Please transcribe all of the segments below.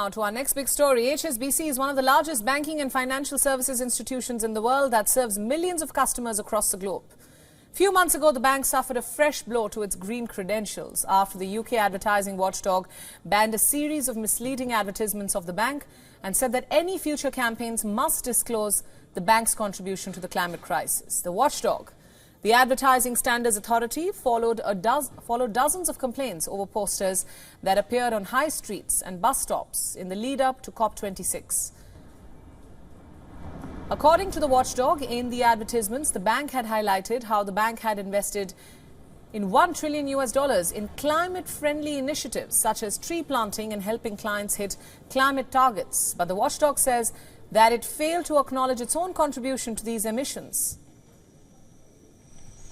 now to our next big story. HSBC is one of the largest banking and financial services institutions in the world that serves millions of customers across the globe. A few months ago, the bank suffered a fresh blow to its green credentials after the UK advertising watchdog banned a series of misleading advertisements of the bank and said that any future campaigns must disclose the bank's contribution to the climate crisis. The watchdog, the Advertising Standards Authority, followed dozens of complaints over posters that appeared on high streets and bus stops in the lead-up to COP26. According to the watchdog, in the advertisements, the bank had highlighted how the bank had invested in $1 trillion in climate-friendly initiatives such as tree planting and helping clients hit climate targets. But the watchdog says that it failed to acknowledge its own contribution to these emissions.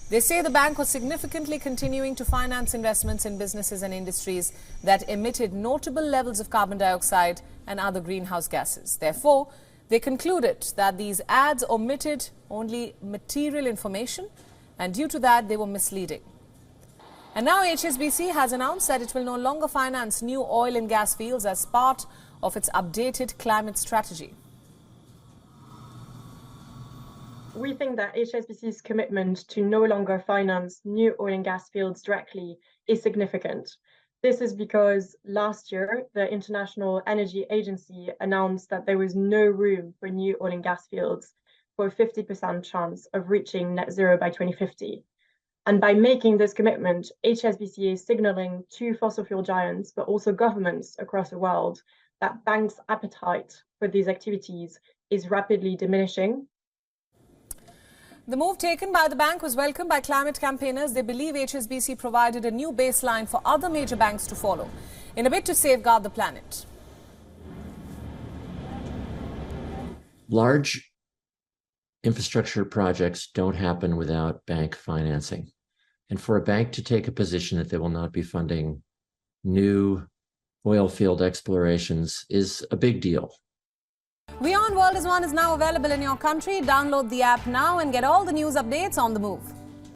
They say the bank was significantly continuing to finance investments in businesses and industries that emitted notable levels of carbon dioxide and other greenhouse gases. Therefore, they concluded that these ads omitted only material information, and due to that, they were misleading. And now HSBC has announced that it will no longer finance new oil and gas fields as part of its updated climate strategy. We think that HSBC's commitment to no longer finance new oil and gas fields directly is significant. This is because last year, the International Energy Agency announced that there was no room for new oil and gas fields for a 50% chance of reaching net zero by 2050. And by making this commitment, HSBC is signaling to fossil fuel giants, but also governments across the world, that banks' appetite for these activities is rapidly diminishing. The move taken by the bank was welcomed by climate campaigners. They believe HSBC provided a new baseline for other major banks to follow in a bid to safeguard the planet. Large infrastructure projects don't happen without bank financing. And for a bank to take a position that they will not be funding new oil field explorations is a big deal. WION World is now available in your country. Download the app now and get all the news updates on the move.